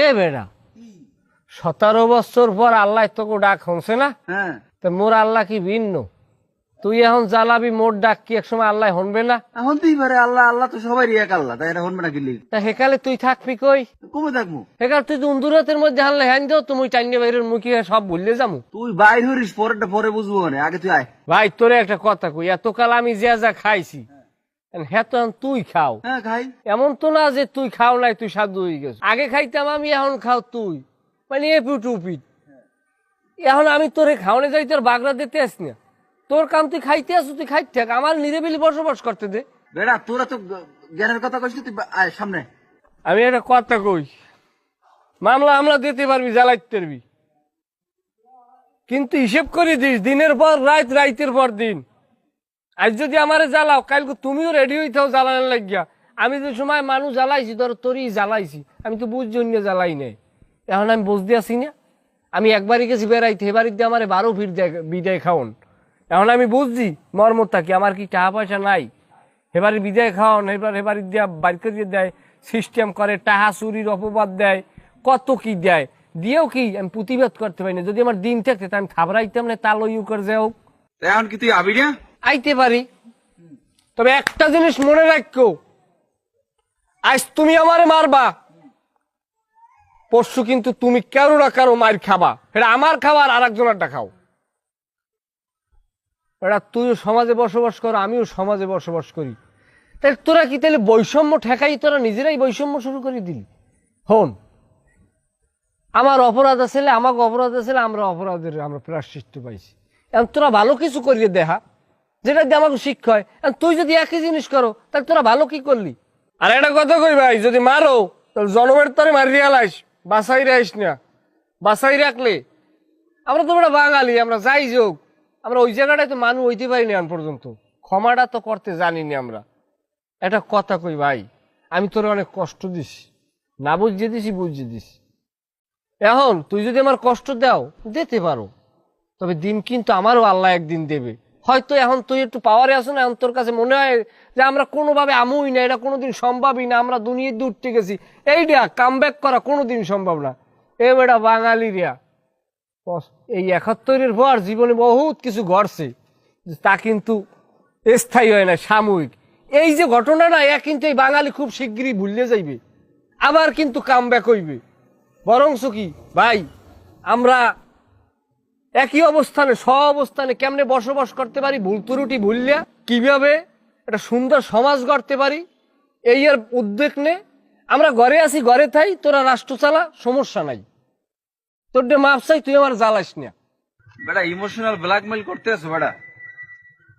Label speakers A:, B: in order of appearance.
A: এ বেড়া 17 বছর পর আল্লাহ তোকে ডাক হনছে না?
B: হ্যাঁ
A: তো মোর আল্লাহ কি ভিন্ন? তুই এখন জ্বালাবি মোর ডাক কি এক সময় আল্লাহ হনবে না?
B: এখন তুই পারে আল্লাহ আল্লাহ তো সবাই এক আল্লাহ, তাই এটা হনবে না কিনলি
A: তা হেকালে তুই থাকবি কই?
B: কমে থাকবো।
A: হেকাল তুই তো উন্দুরাতের মধ্যে হানলে হ্যান দেও, তুমি টাইনে বাইরের মুখে সব ভুললে যামু।
B: তুই বাইর হরিস, পরেরটা পরে বুঝবো, মানে আগে তুই আয়।
A: ভাই তোরে একটা কথা কই, এতকাল আমি যা খাইছি হ্যাঁ তো এখন তুই খাও।
B: হ্যাঁ খাই।
A: এমন তো না যে তুই খাও নাই তুই সাধু হয়ে গেছ। আগে খাইতাম আমি, এখন খাও তুই, মানে এপিট উপিট। এখন আমি তোরে খাওয়ানে যাই, তোর বাগড়া দিতে আস না। তোর কাম তুই খাইতে আসো, তুই খাইতে থাক, আমার নিরিবিলি বসবাস করতে দে।
B: বেড়া তোরা তো জ্ঞানের কথা কইছিস, তুই আয় সামনে।
A: আমি একটা কথা কই, মামলা আমরা দিতে পারবি, জ্বালাইতে পারবি, কিন্তু হিসেব করে দিস দিনের পর রাত, রাইতের পর দিন। আজ যদি আমারে জ্বালাও, কালকে তুমিও রেডি হইতাও জ্বালানোর লাগিয়া। আমি যে সময় মানুষ জ্বালাইছি, ধর তোরই জ্বালাইছি, আমি তো বুঝ জন্য জ্বালাই নাই। এখন আমি বুঝতে আসি না, আমি একবারই গেছি বেড়াইতে, এবারিতে আমার 12 ফির বিদায় খাওন। এখন আমি বুঝছি মর্মতা কি, আমার কি টাকা পয়সা নাই, এবারে বিদায় খাওয়ান, এবার দিয়া বাইর করে দেয়, সিস্টেম করে, টাহা চুরির অপবাদ দেয়, কত কি দেয়, দিয়েও কি আমি প্রতিবাদ করতে পারি না। যদি আমার দিন থাকতে তা আমি খাবরাইতাম না, তাল ইউ করে যাও।
B: এখন কি তুই আবি না?
A: আইতে পারি, তবে একটা জিনিস মনে রাখো, আজ তুমি আমারে মারবা, পরশু কিন্তু তুমি কারো না কারো মার খাবা। এটা আমার খাবার আর একজনেরটা খাও। এটা তুইও সমাজে বসবাস কর, আমিও সমাজে বসবাস করি, তাই তোরা কি তাহলে বৈষম্য ঠেকাই, তোরা নিজেরাই বৈষম্য শুরু করে দিলি। হন, আমার অপরাধ আছে, আমাকে অপরাধ আছে, আমরা প্রায়শ্চিত্ত পাইছি। এখন তোরা ভালো কিছু করিয়ে দেখা, যেটা দিয়ে আমাকে শিক্ষা হয়। তুই যদি একই জিনিস করো, তাহলে তোরা ভালো কি করলি? আর একটা কথা কই ভাই, যদি মারো তাহলে জনমের তরে মারিয়ে আলাইস, বাসাই রাইস না। বাসাই রাখলে আমরা তো বড় বাঙালি, আমরা যাই যোগ, আমরা ওই জায়গাটায় তো মানুষ হইতে পারিনি এখন পর্যন্ত, ক্ষমাটা তো করতে জানিনি আমরা। একটা কথা কই ভাই, আমি তোর অনেক কষ্ট দিস, না বুঝিয়ে দিছি, বুঝিয়ে দিস। এখন তুই যদি আমার কষ্ট দাও, দিতে পারো, তবে দিন কিন্তু আমারও আল্লাহ একদিন দেবে। হয়তো এখন তুই একটু পাওয়ারে আসো না, এখন তোর কাছে মনে হয় যে আমরা কোনোভাবে আমুই না, এটা কোনোদিন সম্ভবই না, আমরা দুনিয়ায় দূরতে গেছি, এইটা কাম ব্যাক করা কোনোদিন সম্ভব না। এ বেটা বাঙালিরা এই 71-এর পর জীবনে বহুত কিছু ঘটছে, তা কিন্তু স্থায়ী হয় না, সাময়িক। এই যে ঘটনাটা, কিন্তু এই বাঙালি খুব শিগগিরই ভুলে যাইবে, আবার কিন্তু কাম ব্যাক হইবে। বরংস কি ভাই, আমরা একই অবস্থানে, অবস্থানে কেমনে বসবাস করতে পারি, ভুল ত্রুটি ভুললিয়া কিভাবে একটা সুন্দর সমাজ গড়তে পারি, এই এর উদ্যোগ নে। আমরা ঘরে আছি, ঘরে থাই, তোরা রাষ্ট্র চালা, সমস্যা নাই, তোর মাপ চাই, তুই আমার জ্বালাস না।
B: বেটা ইমোশনাল ব্ল্যাকমেল করতে আছো বেটা।